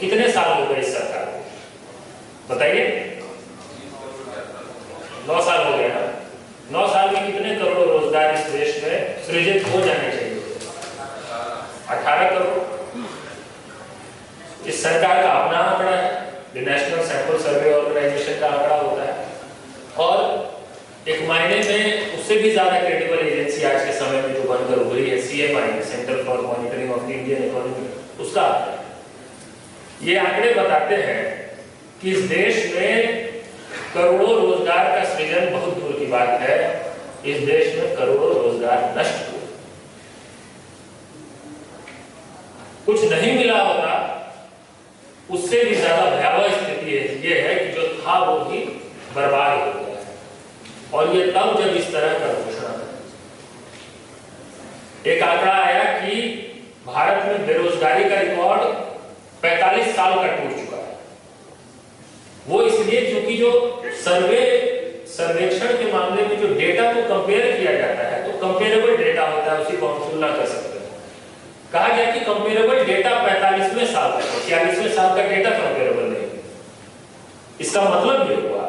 कितने साल हो गए इस सरकार को, बताइए? 9 साल हो गए ना। 9 साल में कितने करोड़ रोजगार इस देश में सृजित हो जाने चाहिए? 18 करोड़। इस सरकार का अपना आंकड़ा है, नेशनल सैंपल सर्वे ऑर्गेनाइजेशन का आंकड़ा होता है, और एक मायने में उससे भी ज्यादा क्रेडिबल एजेंसी आज के समय में जो बनकर उभरी है, CMI, centre for monitoring of the Indian economy, उसका ये आंकड़े बताते हैं कि इस देश में करोड़ों रोजगार का सृजन बहुत दूर की बात है, इस देश में करोड़ों रोजगार नष्ट हुए। कुछ नहीं मिला होगा, उससे भी ज्यादा भयावह स्थिति ये है कि जो था वो भी बर्बाद हो गया है। और ये तब जब इस तरह का घोषणा था। एक आंकड़ा आया कि भारत में बेरोजगारी का रिकॉर्ड 45 साल का टूट चुका है। वो इसलिए क्योंकि जो सर्वेक्षण के मामले में जो डेटा को कंपेयर किया जाता है, तो कंपेरेबल डेटा होता है, उसी को हम तुलना कर सकते हैं। कहा गया कि कंपेरेबल डेटा 45वें साल का, 46वें साल का डेटा कंपेरेबल नहीं। इसका मतलब ये हुआ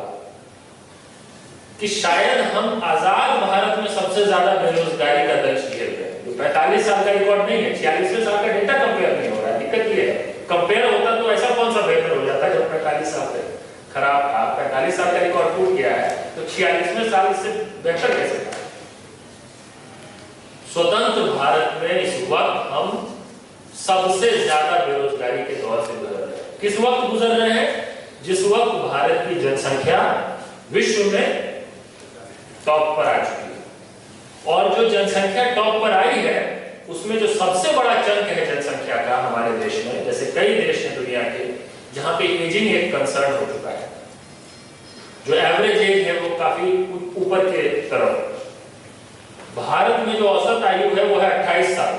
कि शायद हम आजाद भारत में सबसे ज्यादा बेरोजगारी का दर्ज किए गए। 45 साल का रिकॉर्ड नहीं है, 46वें साल का डेटा कंपेयर नहीं हो रहा है। दिक्कत ये है, कंपेयर होता तो ऐसा कौन सा बेहतर हो जाता जब 45 साल से खराब था। 45 साल का रिकॉर्ड टूट गया है, तो 46वें साल इससे बेहतर कैसे था? स्वतंत्र भारत में इस वक्त हम सबसे ज्यादा बेरोजगारी के दौर से गुजर रहे हैं। किस वक्त गुजर रहे हैं? जिस वक्त भारत की जनसंख्या विश्व में टॉप पर आ चुकी है। और जो जनसंख्या टॉप पर आई है, उसमें जो सबसे बड़ा चंक है जनसंख्या का हमारे देश में, जैसे कई देश हैं दुनिया के जहां पे एजिंग एक कंसर्न हो चुका है, जो एवरेज एज है वो काफी ऊपर के तरफ। भारत में जो औसत आयु है वो है 28 साल।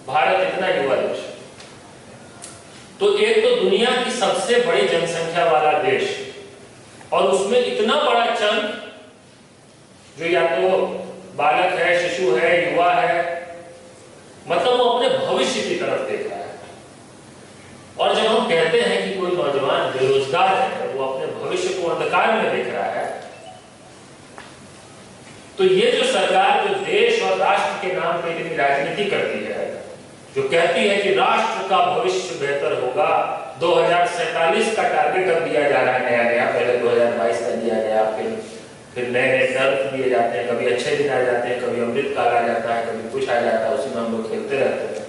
भारत इतना युवा देश, तो एक तो दुनिया की सबसे बड़ी जनसंख्या वाला देश, और उसमें इतना बड़ा चंक जो या तो बालक है, शिशु है, युवा है, मतलब वो अपने भविष्य की तरफ देख रहा है। और जब हम कहते हैं कि कोई नौजवान बेरोजगार है, वो अपने भविष्य को अंधकार में देख रहा है, तो ये जो सरकार जो देश और राष्ट्र के नाम पे इतनी राजनीति करती है, जो कहती है कि राष्ट्र का भविष्य बेहतर होगा, 2047 का टारगेट अब दिया जा रहा है नया नया, पहले 2022 का दिया गया, फिर नए नए टर्म दिए जाते हैं, कभी अच्छे दिन आ जाते हैं, कभी अमृत काल आ जाता है, कभी कुछ आ जाता है, उसी में हम लोग खेलते रहते हैं।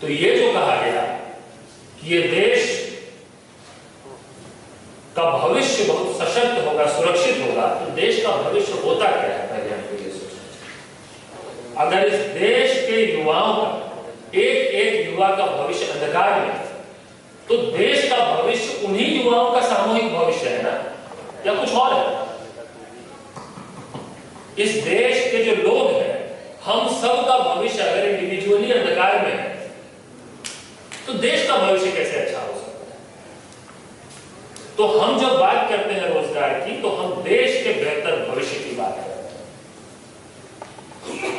तो ये जो कहा गया कि ये देश का भविष्य बहुत सशक्त होगा, सुरक्षित होगा, तो देश का भविष्य होता क्या है? पहले हमको ये सोचना। अगर इस देश के युवाओं का एक एक युवा का भविष्य अंधकार में, तो देश का भविष्य उन्हीं युवाओं का सामूहिक भविष्य है ना, या कुछ और है? इस देश के जो लोग हैं, हम सब का भविष्य अगर इंडिविजुअली अंधकार में है, तो देश का भविष्य कैसे अच्छा हो सकता है? तो हम जब बात करते हैं रोजगार की, तो हम देश के बेहतर भविष्य की बात करते हैं।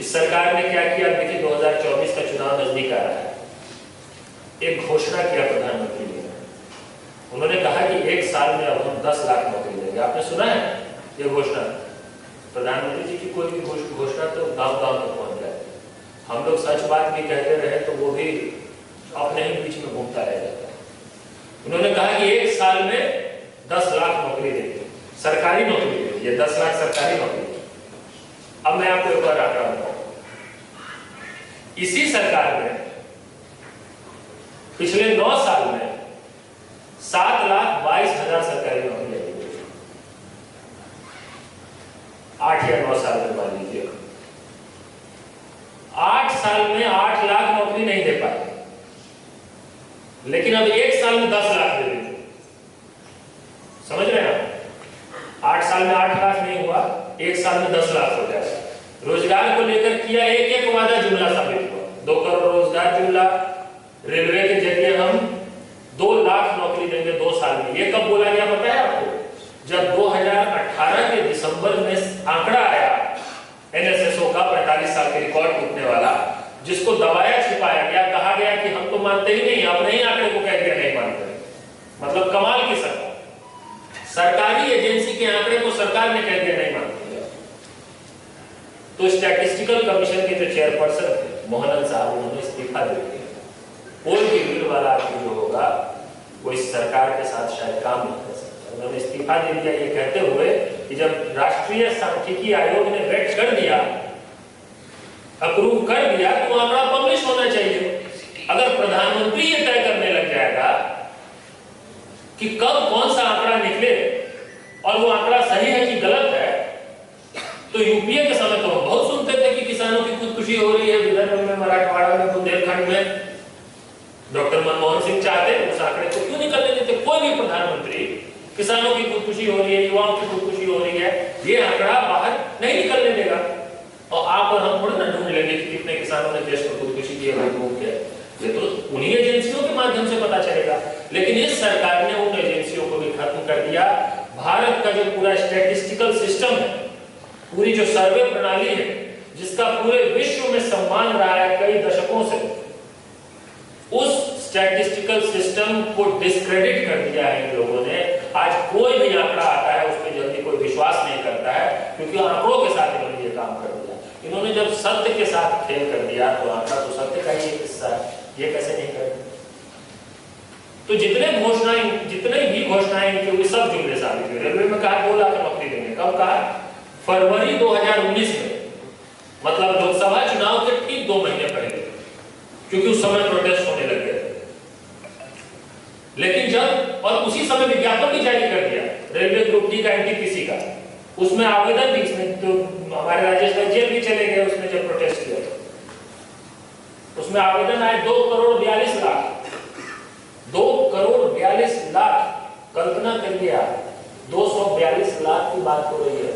इस सरकार ने क्या किया? देखिए, 2024 का चुनाव नजदीक आ रहा है। एक घोषणा किया प्रधानमंत्री ने, उन्होंने कहा कि 1 साल में अब हम 10 लाख नौकरी देंगे। आपने सुना है ये घोषणा? प्रधानमंत्री जी की कोई भी घोषणा तो गांव गांव तक पहुंच जाए। हम लोग सच बात भी कहते रहे तो वो भी अपने ही बीच में घूमता रह जाता है। उन्होंने कहा कि 1 साल में 10 लाख नौकरी देंगे, सरकारी नौकरी देंगे, ये 10 लाख सरकारी नौकरी। अब मैं आपको एक बार आंकड़ा बताऊं, इसी सरकार ने पिछले 9 साल में 7,22,000 सरकारी नौकरियां दी। 8 या 9 साल में मान लीजिए, 8 साल में 8 लाख नौकरी नहीं दे पाए, लेकिन अब 1 साल में 10 लाख दे देंगे। समझ रहे हैं? 8 साल में 8 लाख नहीं हुआ, 1 साल में 10 लाख हो जाए। रोजगार को लेकर किया एक एक वादा जुमला साबित हुआ। 2 करोड़ रोजगार जुमला, रेलवे के जरिए हम 2 लाख नौकरी देंगे 2 साल में। ये कब बोला गया पता है आपको? जब 2018 के दिसंबर में आंकड़ा आया एनएसएसओ का 45 साल के रिकॉर्ड टूटने वाला, जिसको दबाया छिपाया गया, कहा गया कि हम तो मानते ही नहीं, अपने ही आंकड़े को कह दिया नहीं मानते। मतलब कमाल की सरकार, सरकारी एजेंसी के आंकड़े को सरकार ने कह दिया नहीं मानते। तो स्टैटिस्टिकल कमीशन के जो चेयरपर्सन थे मोहनन साहब, उन्होंने इस्तीफा दे दिया। कोई भी भीड़ वाला आदमी जो होगा वो इस सरकार के साथ शायद काम नहीं कर सकता। उन्होंने इस्तीफा दे दिया ये कहते हुए कि जब राष्ट्रीय सांख्यिकी आयोग ने वेट कर दिया, अप्रूव कर दिया, तो आंकड़ा पब्लिश होना चाहिए। अगर प्रधानमंत्री ये तय करने लग जाएगा कि कब कौन सा आंकड़ा निकले और वो आंकड़ा सही है कि गलत है, तो यूपीए के समय तो हम बहुत सुनते थे कि किसानों की खुदकुशी हो रही है, विदर्भ में, मराठवाड़ा में, बुंदेलखंड में। डॉक्टर मनमोहन सिंह चाहते उस आंकड़े को क्यों निकलने देते? कोई भी प्रधानमंत्री किसानों की खुदकुशी हो रही है, युवाओं की खुदकुशी हो रही है, ये आंकड़ा बाहर नहीं निकलने देगा। और आप और हम थोड़ा ना ढूंढ लेंगे कि कितने किसानों ने देश में खुदकुशी की है, ये तो उन्हीं एजेंसियों के माध्यम से पता चलेगा। लेकिन इस सरकार ने उन एजेंसियों को भी खत्म कर दिया। भारत का जो पूरा स्टैटिस्टिकल सिस्टम है, पूरी जो सर्वे प्रणाली है, जिसका पूरे विश्व में सम्मान रहा है कई दशकों से, उस स्टैटिस्टिकल सिस्टम को डिस्क्रेडिट कर दिया है इन लोगों ने। आज कोई भी आंकड़ा आता है उस पर जल्दी कोई विश्वास नहीं करता है, क्योंकि आंकड़ों के साथ इन्होंने ये काम कर दिया। इन्होंने जब सत्य के साथ खेल कर दिया तो आंकड़ा तो सत्य का ही हिस्सा है, ये कैसे नहीं कर? तो जितने भी घोषणाएं की हुई सब जुमले साबित हुए। रेलवे में कहा 2 लाख नौकरी देंगे, कब कहा? फरवरी 2019 में, मतलब लोकसभा चुनाव के ठीक 2 महीने पहले, क्योंकि उस समय प्रोटेस्ट होने लग गए। लेकिन जब, और उसी समय विज्ञापन भी जारी कर दिया रेलवे ग्रुप डी का, एनटीपीसी का, उसमें आवेदन भी, इसमें तो हमारे राजेश भाई जेल भी चले गए उसने जब प्रोटेस्ट किया। उसमें आवेदन आए 2 करोड़ 42 लाख, 2 करोड़ 42 लाख। कल्पना करिए आप, 242 लाख की बात हो रही है।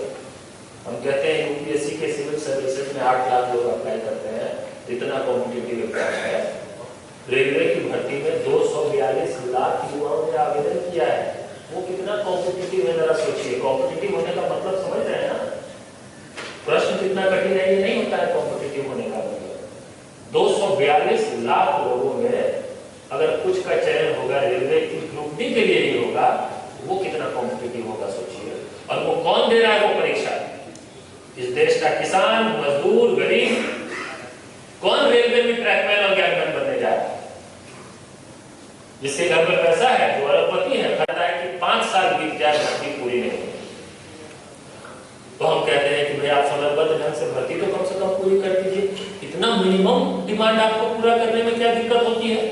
हम कहते हैं यूपीएससी के सिविल सर्विसेज में 8 लाख लोग अप्लाई करते हैं, इतना कॉम्पिटिटिव एग्जाम है। रेलवे की भर्ती में 242 लाख युवाओं ने आवेदन किया है। वो कितना कॉम्पिटिटिव है जरा सोचिए। कॉम्पिटिटिव होने का मतलब समझ रहे हैं ना? प्रश्न कितना कठिन है ये नहीं होता है कॉम्पिटिटिव होने का मतलब। 242 लाख लोगों में अगर कुछ का चयन होगा रेलवे की ग्रुप डी के लिए ही होगा, वो कितना कॉम्पिटिटिव होगा सोचिए। और वो कौन दे रहा है वो परीक्षा? इस देश का किसान, मजदूर, गरीब। कौन रेलवे में ट्रैकमैन और गैरमैन बनने जा रहा है? जिससे घर पर पैसा है, जो अरबपति है, कहता है कि 5 साल बीत जाए भर्ती पूरी नहीं। तो हम कहते हैं कि भाई आप समयबद्ध ढंग से भर्ती तो कम से कम पूरी कर दीजिए। इतना मिनिमम डिमांड आपको पूरा करने में क्या दिक्कत होती है?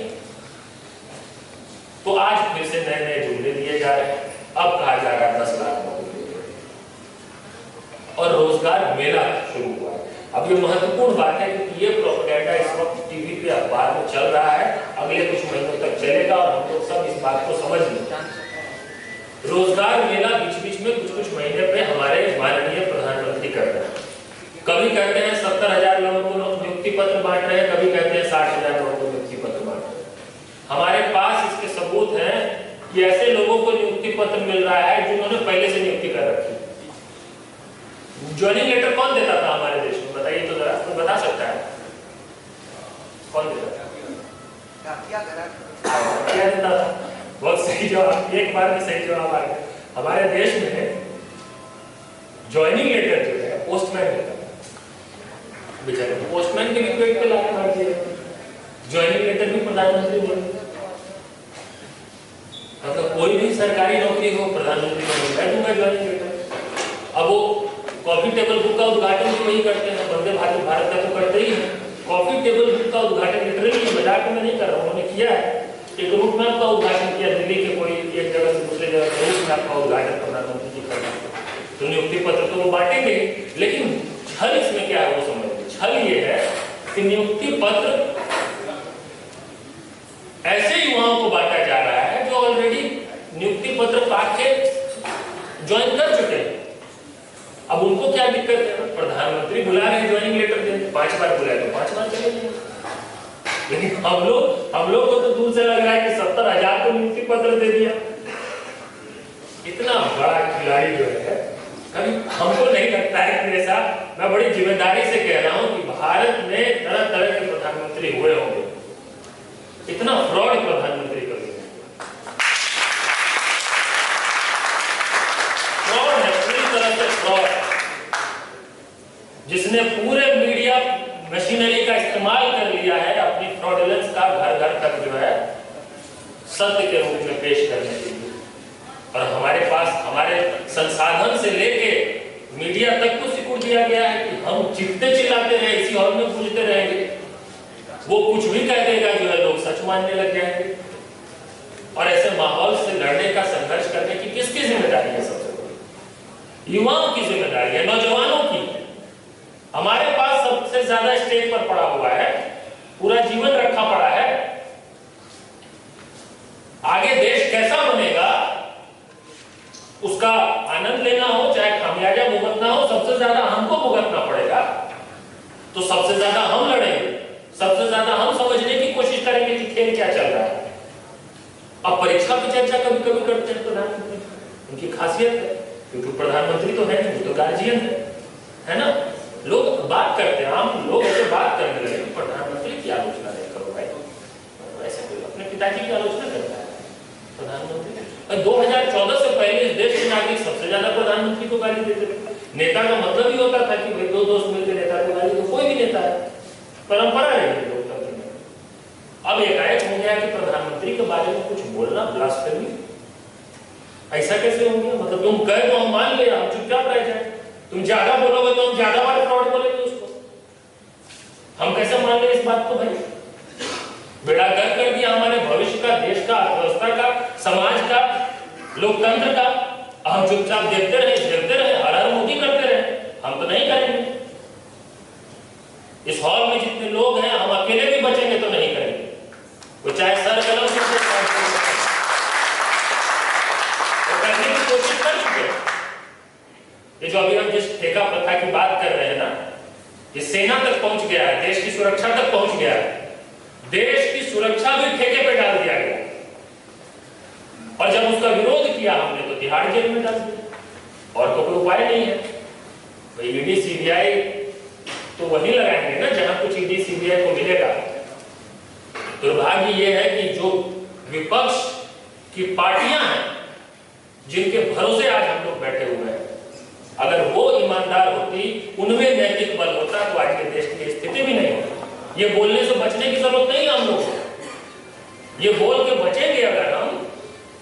तो आज फिर से नए नए जुमले दिए जा रहे हैं। अब कहा जा रहा है 10 लाख नौकरी, और रोजगार मेला शुरू हुआ है। अब ये महत्वपूर्ण बात है क्योंकि ये प्रोपेगेंडा इस वक्त टीवी पे, अखबार में चल रहा है, अगले कुछ महीनों तक चलेगा और हम लोग सब इस बात को समझ लें। रोजगार मेला बीच बीच में कुछ महीने पे हमारे माननीय प्रधानमंत्री कर रहे हैं। कभी कहते हैं 70,000 लोगों को नियुक्ति पत्र बांट रहे हैं, कभी कहते हैं 60,000 लोगों को नियुक्ति पत्र बांट रहे हैं। हमारे पास इसके सबूत हैं कि ऐसे लोगों को नियुक्ति पत्र मिल रहा है जिन्होंने पहले से नियुक्ति कर रखी। ज्वाइनिंग लेटर कौन देता था हमारे देश में? बताइए तो जरा, कोई बता सकता है कौन देता था? क्या देता था? बहुत सही जवाब, एक बार में सही जवाब आ गया। हमारे देश में ज्वाइनिंग लेटर जो है पोस्टमैन देता था। बेचारे पोस्टमैन के भी पेट पे लाके मार दिए। ज्वाइनिंग लेटर भी प्रधानमंत्री बोले, मतलब कोई भी सरकारी नौकरी हो प्रधानमंत्री को मैं दूंगा ज्वाइनिंग लेटर। अब वो कॉफी टेबल बुक का उद्घाटन भी वही करते हैं, वंदे भारत का तो करते ही है। कॉफी टेबल बुक का उद्घाटन लिटरली, मजाक में नहीं कर रहा हूँ, उन्होंने किया है। एक रूट मैप का उद्घाटन किया दिल्ली के कोई एक जगह से दूसरे जगह रूट मैप का उद्घाटन प्रधानमंत्री जी करना। तो नियुक्ति पत्र तो वो बांटेंगे, लेकिन छल इसमें क्या है वो समझ। छल ये है कि नियुक्ति पत्र ऐसे युवाओं को बांटा जा रहा है जो ऑलरेडी नियुक्ति पत्र पाके ज्वाइन कर चुके हैं। अब उनको क्या दिक्कत है? प्रधानमंत्री बुला रहे हैं ज्वाइनिंग लेटर देने, 5 बार बुलाए तो 5 बार चले गए। लेकिन हम लोग को तो दूर से लग रहा है कि 70,000 को नियुक्ति पत्र दे दिया। इतना बड़ा खिलाड़ी जो है, कभी हमको नहीं लगता है कि ऐसा। मैं बड़ी जिम्मेदारी से कह रहा हूं कि भारत में तरह तरह के प्रधानमंत्री प्रधानमंत्री हुए होंगे, इतना फ्रॉड प्रधानमंत्री कभी नहीं। फ्रॉड है, पूरी तरह से फ्रॉड, जिसने पूरे मीडिया मशीनरी का इस्तेमाल कर लिया है अपनी फ्रॉडलेंस का घर घर तक जो है सत्य के रूप में पेश करने के लिए। और हमारे पास हमारे संसाधन से लेके मीडिया तक को सिकुड़ दिया गया है कि हम चिल्लाते चिल्लाते रहे, इसी हॉल में पूछते रहेंगे, वो कुछ भी कह देगा जो है लोग सच मानने लग जाएंगे। और ऐसे माहौल से लड़ने का, संघर्ष करने की किसकी जिम्मेदारी है? सबसे बड़ी युवाओं की जिम्मेदारी है, नौजवानों की। हमारे पास सबसे ज्यादा स्टेज पर पड़ा हुआ है, पूरा जीवन रखा पड़ा है। आगे देश कैसा बनेगा उसका आनंद लेना हो, चाहे खामियाजा भुगतना हो, सबसे ज्यादा हमको भुगतना पड़ेगा। तो सबसे ज्यादा हम लड़ेंगे, सबसे ज्यादा हम समझने की कोशिश करेंगे कि खेल क्या चल रहा है। अब परीक्षा की चर्चा कभी कभी करते हैं प्रधानमंत्री, उनकी खासियत है, क्योंकि प्रधानमंत्री तो है नहीं, तो गार्जियन है ना। लोग बात करते हैं, आम लोग ऐसे बात करने लगे, प्रधानमंत्री की आलोचना नहीं करो भाई। ऐसे कोई अपने पिताजी की आलोचना करता है प्रधानमंत्री? 2014 से पहले इस देश के नागरिक सबसे ज्यादा प्रधानमंत्री को गाली देते थे। नेता का मतलब ही होता था कि भाई दो दोस्त मिलकर नेता को गाली, तो कोई भी नेता है, परंपरा रही है लोकतंत्र में। अब एकाएक हो गया कि प्रधानमंत्री के बारे में कुछ बोलना ब्लास्फेमी। ऐसा कैसे हो गया? मतलब तुम कहे तो हम मान ले, हम चुपचाप रह जाए, तुम ज्यादा बोलोगे तो हम ज्यादा बार फ्रॉड बोलेंगे उसको। हम कैसे मान ले इस बात को? भाई बेड़ा गर्क कर दिया हमारे भविष्य का, देश का, अर्थव्यवस्था का, समाज का, लोकतंत्र का। हम चुपचाप देखते रहे, झेलते रहे, हर हर मोदी करते रहे, हम तो नहीं करेंगे। इस हॉल में जितने लोग हैं, हम अकेले भी बचेंगे तो नहीं करेंगे। वो चाहे सर कलम से करने की कोशिश कर चुके हैं। ये जो अभी हम जिस ठेका प्रथा की बात कर रहे हैं ना, ये सेना तक पहुंच गया है, देश की सुरक्षा तक पहुंच गया है। देश की सुरक्षा भी ठेके पे डाल दिया गया। और जब उसका विरोध किया हमने तो तिहाड़ जेल में डाल दिया, और तो कोई उपाय नहीं है। भाई ईडी सीबीआई तो वही लगाएंगे ना जहां कुछ ईडी सीबीआई को मिलेगा। दुर्भाग्य ये है कि जो विपक्ष की पार्टियां हैं, जिनके भरोसे आज हम लोग बैठे हुए हैं, अगर वो ईमानदार होती, उनमें नैतिक बल होता, तो आज के देश की स्थिति भी नहीं होती। ये बोलने से बचने की जरूरत नहीं है हम लोग को। ये बोल के बचेंगे अगर हम,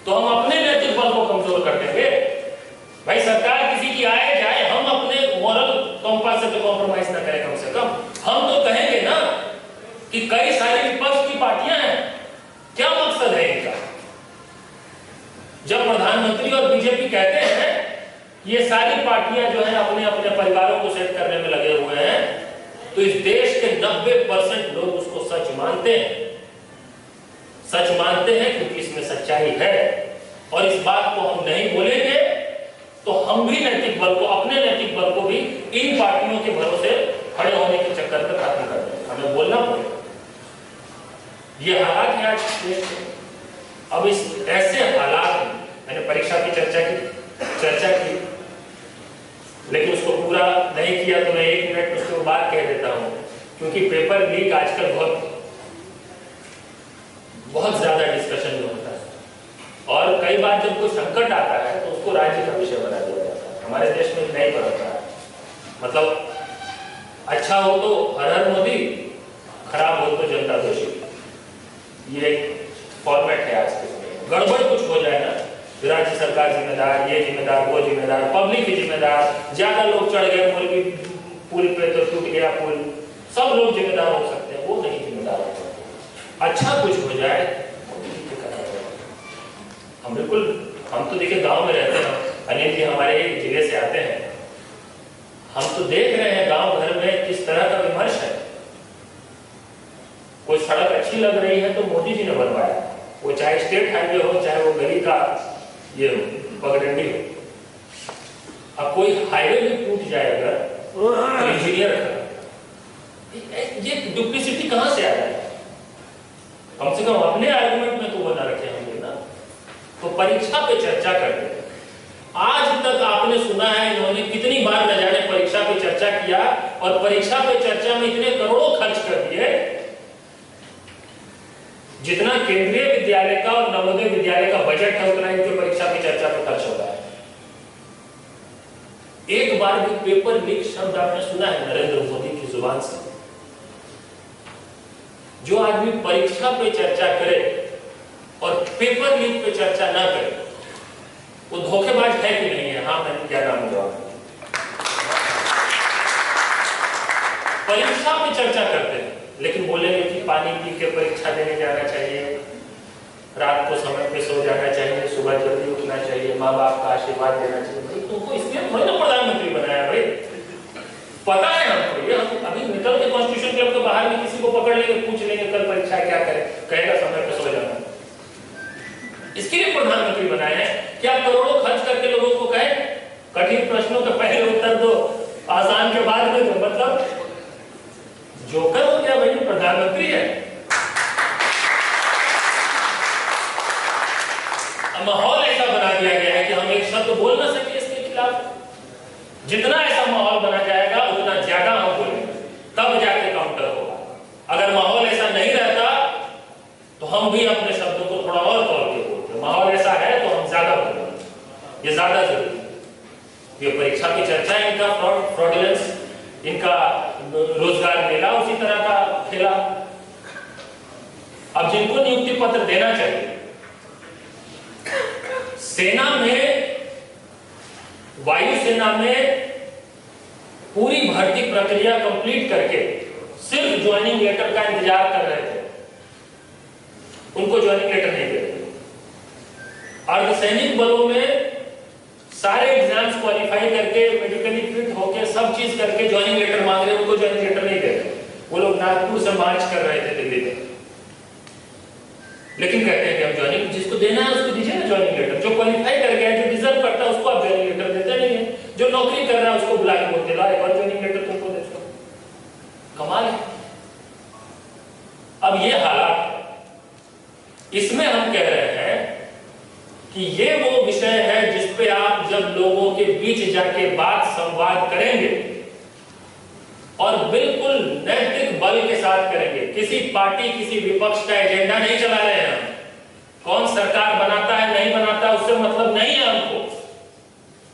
तो हम अपने नैतिक बल को कमजोर कर देंगे। भाई सरकार किसी की आए जाए, हम अपने मॉरल कंपास से तो कॉम्प्रोमाइज ना करें। कम से कम हम तो कहेंगे ना कि कई सारी विपक्ष की पार्टियां हैं, क्या मकसद है इनका? जब प्रधानमंत्री और बीजेपी कहते हैं ये सारी पार्टियां जो है अपने अपने परिवारों को सेट करने में लगे हुए हैं, तो इस देश के 90% लोग उसको सच मानते हैं। सच मानते हैं क्योंकि इसमें सच्चाई है। और इस बात को हम नहीं बोलेंगे तो हम भी नैतिक बल को, अपने नैतिक बल को भी इन पार्टियों के भरोसे खड़े होने के चक्कर में खत्म कर देंगे। हमें बोलना पड़ेगा। ये हालात है आज देश के। अब इस ऐसे हालात में मैंने परीक्षा की चर्चा की, लेकिन उसको पूरा नहीं किया तो मैं 1 मिनट उसके बाद कह देता हूं, क्योंकि पेपर लीक आजकल बहुत ज्यादा डिस्कशन में होता है। और कई बार जब कोई संकट आता है तो उसको राज्य का विषय बना दिया जाता है। हमारे देश में नहीं बदलता है। मतलब अच्छा हो तो हर हर मोदी, खराब हो तो जनता दोषी। ये फॉर्मेट है आज के समय। गड़बड़ कुछ हो जाए ना, राज्य सरकार जिम्मेदार, ये जिम्मेदार, वो जिम्मेदार, पब्लिक की जिम्मेदार, ज्यादा लोग चढ़ गए पुल पे तो टूट गया पुल, सब लोग जिम्मेदार हो सकते हैं, वो नहीं जिम्मेदार होते। अच्छा कुछ हो जाए, हम तो देखिए गांव में रहते हैं, अनिल जी हमारे जिले से आते हैं, हम तो देख रहे हैं गांव घर में किस तरह का विमर्श है। कोई सड़क अच्छी लग रही है तो मोदी जी ने बनवाया, वो चाहे स्टेट हाईवे हो, चाहे वो गली का ये पगडंडी हो। अब कोई हाईवे भी टूट जाए अगर तो इंजीनियर, ये डुप्लीसिटी कहां से आ रहा है? कम से कम अपने आर्गुमेंट में तो वो ना रखे होंगे ना। तो परीक्षा पे चर्चा करते हैं। आज तक आपने सुना है इन्होंने कितनी बार न जाने परीक्षा पे चर्चा किया, और परीक्षा पे चर्चा में इतने करोड़ों खर्च कर दिए नवोदय विद्यालय का बजट है उतना इनके परीक्षा की चर्चा पर खर्च होता है। एक बार भी पेपर लीक शब्द आपने सुना है नरेंद्र मोदी की जुबान से? जो आदमी परीक्षा पे चर्चा करे और पेपर लीक पे चर्चा ना करे, वो धोखेबाज है कि नहीं है? हाँ, मैंने क्या नाम जवाब। परीक्षा पे चर्चा करते हैं लेकिन बोलेंगे कि पानी पी के परीक्षा देने जाना चाहिए, रात को समय पे सो जाना चाहिए, सुबह जल्दी उठना चाहिए, माँ बाप का आशीर्वाद देना चाहिए। भाई तुमको इसलिए थोड़ी ना प्रधानमंत्री बनाया भाई, पता है हमको। ये हम अभी निकल के कॉन्स्टिट्यूशन क्लब के बाहर में किसी को पकड़ लेंगे, पूछ लेंगे कल परीक्षा क्या करे, कहेगा समय पे सो जाना। इसके लिए प्रधानमंत्री बनाए हैं कि आप करोड़ों खर्च करके लोगों को कहें कठिन प्रश्नों के पहले उत्तर दो, आसान के बाद में दो। मतलब जोकर हो गया भाई, प्रधानमंत्री है। माहौल ऐसा बना दिया गया है कि हम एक शब्द बोल ना सके इसके खिलाफ। जितना ऐसा माहौल बना जाएगा उतना ज्यादा हम बोलेंगे, तब जाके काउंटर होगा। अगर माहौल ऐसा नहीं रहता तो हम भी अपने शब्दों को थोड़ा और तौर के बोलते। माहौल ऐसा है तो हम ज्यादा बोलेंगे, ये ज्यादा जरूरी है। ये परीक्षा की चर्चा है, इनका फ्रॉडुलेंस, इनका रोजगार मेला उसी तरह का खेला। अब जिनको नियुक्ति पत्र देना चाहिए, सेना में, वायुसेना में पूरी भर्ती प्रक्रिया कंप्लीट करके सिर्फ ज्वाइनिंग लेटर का इंतजार कर रहे थे, उनको ज्वाइनिंग लेटर नहीं दे रहे। अर्धसैनिक बलों में सारे एग्जाम्स क्वालिफाई करके, मेडिकली फिट होके, सब चीज करके ज्वाइनिंग लेटर मांग रहे हैं, उनको ज्वाइनिंग लेटर नहीं दे रहे। वो लोग नागपुर से मार्च कर रहे थे दिल्ली तक, लेकिन कहते हैं कि हम ज्वाइनिंग, जिसको देना है उसको दीजिए ना ज्वाइनिंग लेटर। जो क्वालिफाई कर गया है, जो डिजर्व करता है, उसको आप ज्वाइनिंग लेटर देते नहीं है। जो नौकरी कर रहा है उसको बुला के बोलते ला एक और ज्वाइनिंग लेटर तुमको दे दो। कमाल है। अब ये हालात, इसमें हम कह रहे हैं कि ये वो विषय है जिस पे आप जब लोगों के बीच जाके बात संवाद करेंगे और बिल्कुल नैतिक बल के साथ करेंगे, किसी पार्टी, किसी विपक्ष का एजेंडा नहीं चला रहे हैं हम। कौन सरकार बनाता है नहीं बनाता उससे मतलब नहीं है हमको।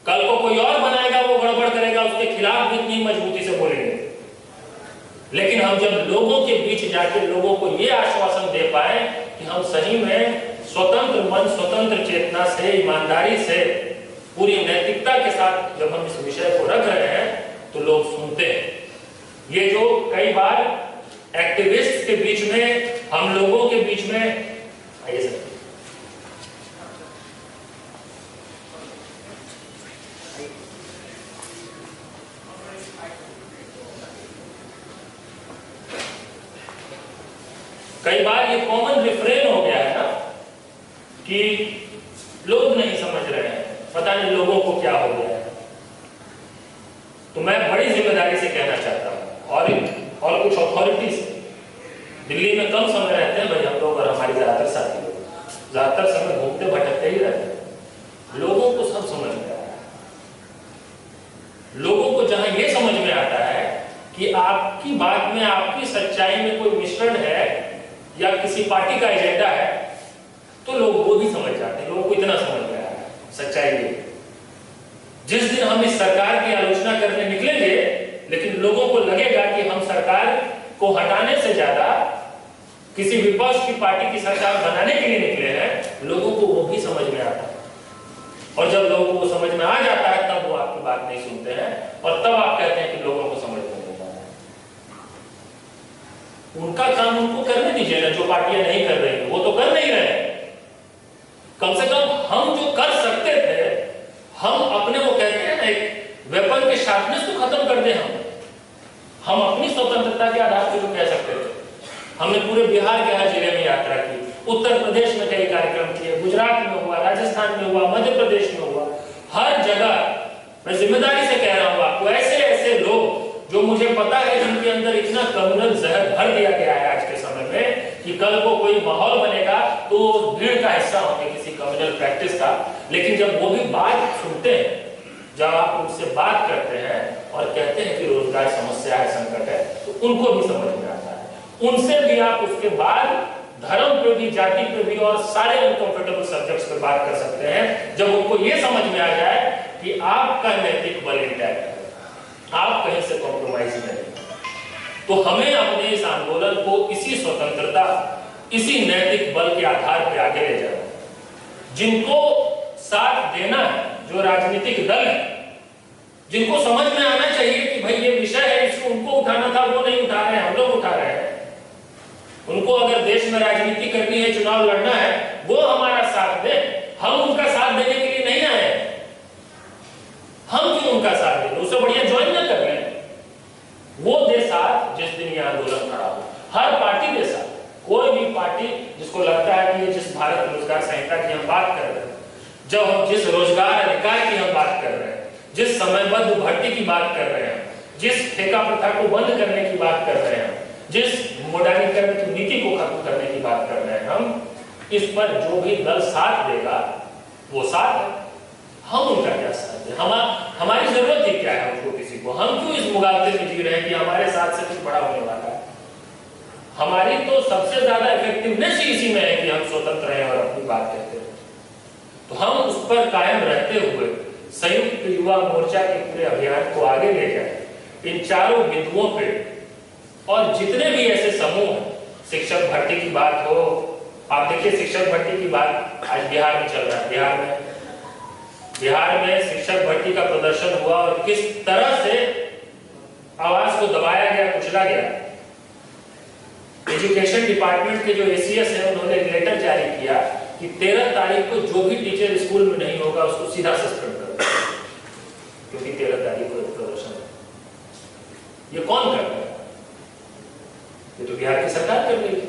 कल को कोई और बनाएगा, वो गड़बड़ करेगा, उसके खिलाफ भी इतनी मजबूती से बोलेंगे। लेकिन हम जब लोगों के बीच जाके लोगों को ये आश्वासन दे पाए कि हम सही में स्वतंत्र मन, स्वतंत्र चेतना से, ईमानदारी से, पूरी नैतिकता के साथ जब हम इस विषय को रख रहे हैं तो लोग सुनते हैं। ये जो कई बार एक्टिविस्ट के बीच में, हम लोगों के बीच में, आइए सर, कई बार ये कॉमन रिफ्रेन हो गया है ना कि लोग नहीं समझ रहे हैं, पता नहीं लोगों को क्या हो गया है। तो मैं बड़ी जिम्मेदारी से कहना चाहता हूं और कुछ अथॉरिटी से, दिल्ली में कम समय रहते हैं भाई हम लोग और हमारी ज्यादातर साथी लोग, ज्यादातर समय घूमते भटकते ही रहते हैं। लोगों को सब समझ में आता है। लोगों को जहां ये समझ में आता है कि आपकी बात में, आपकी सच्चाई में कोई मिश्रण है या किसी पार्टी का एजेंडा है, तो लोग वो भी समझ जाते हैं। लोगों को इतना समझ में आया है सच्चाई ये। जिस दिन हम इस सरकार की आलोचना करने निकलेंगे, लेकिन लोगों को लगेगा कि हम सरकार को हटाने से ज्यादा किसी विपक्ष की पार्टी की सरकार बनाने के लिए निकले हैं, लोगों को वो भी समझ में आता है। और जब लोगों को समझ में आ जाता है तब वो आपकी बात नहीं सुनते हैं और तब आप कहते हैं कि लोगों को समझ में नहीं आता है। उनका काम उनको करने दीजिए ना, जो पार्टियां नहीं कर रही वो तो कर नहीं रहे। कम से कम हम जो कर सकते थे, हम अपने, वो कहते हैं ना, एक वेपन के शार्पनेस को खत्म कर दे। हम अपनी स्वतंत्रता के आधार पर जो कह सकते थे। हमने पूरे बिहार के हर जिले में यात्रा की, उत्तर प्रदेश में कई कार्यक्रम किए, गुजरात में हुआ, राजस्थान में हुआ, मध्य प्रदेश में हुआ। हर जगह मैं जिम्मेदारी से कह रहा हूं आपको, ऐसे ऐसे लोग जो मुझे पता है जिनके अंदर इतना कम्युनल जहर भर दिया गया है आज के समय में कि कल को कोई माहौल बनेगा तो भीड़ का हिस्सा होंगे किसी कम्युनल प्रैक्टिस का। लेकिन जब वो भी बात सुनते हैं, जब आप उनसे बात करते हैं और कहते हैं कि रोजगार समस्या है, संकट है, तो उनको भी समझ में आता है। उनसे भी आप उसके बाद धर्म पे भी, जाति पे भी और सारे अनकंफर्टेबल सब्जेक्ट्स पे बात कर सकते हैं जब उनको ये समझ में आ जाए कि आपका नैतिक बल इंटैक्ट है, आप कहीं से कॉम्प्रोमाइज नहीं। तो हमें अपने इस आंदोलन को इसी स्वतंत्रता, इसी नैतिक बल के आधार पर आगे ले जाना। जिनको साथ देना है, जो राजनीतिक दल है, जिनको समझ में आना चाहिए कि भाई ये विषय है, इसको उनको उठाना था, वो नहीं उठा रहे हैं, हम लोग उठा रहे हैं। उनको अगर देश में राजनीति करनी है, चुनाव लड़ना है, वो हमारा साथ दे। हम उनका साथ देने के लिए नहीं आए। हम क्यों उनका साथ दें? उससे बढ़िया ज्वाइन न कर लें। वो दे साथ जिस दिन ये आंदोलन खड़ा हो। हर पार्टी दे साथ। कोई भी पार्टी जिसको लगता है कि ये जिस भारत रोजगार संहिता की हम बात कर रहे हैं, जब हम जिस रोजगार अधिकार की हम बात कर रहे हैं, जिस समयबद्ध भर्ती की बात कर रहे हैं, जिस ठेका प्रथा को बंद करने की बात कर रहे हैं, जिस मॉडर्नीकरण की नीति को खत्म करने की बात कर रहे हैं, हम इस पर जो भी दल साथ देगा वो साथ है। हम उनका क्या साथ दें? हमारी जरूरत ही क्या है उनको, किसी को? हम क्यों इस मुगालते में जी रहे हैं कि हमारे साथ से कुछ बड़ा होने वाला है? हमारी तो सबसे ज्यादा इफेक्टिवनेस ही इसी में है कि हम स्वतंत्र हैं और अपनी बात कहते हैं। तो हम उस पर कायम रहते हुए संयुक्त युवा मोर्चा के पूरे अभियान को आगे ले जाए। इन चारों बिंदुओं पे और जितने भी ऐसे समूह हैं, शिक्षक भर्ती की बात हो, आप देखिए शिक्षक भर्ती की बात आज बिहार में चल रहा है। बिहार में शिक्षक भर्ती का प्रदर्शन हुआ और किस तरह से आवाज को दबाया गया, कुचला गया। एजुकेशन डिपार्टमेंट के जो एसीएस है, उन्होंने लेटर जारी किया कि 13 तारीख को जो भी टीचर स्कूल में नहीं होगा उसको सीधा सस्पेंड कर दो, क्योंकि 13 तारीख को प्रदर्शन है। ये कौन कर रहा है? ये तो बिहार की सरकार कर रही है।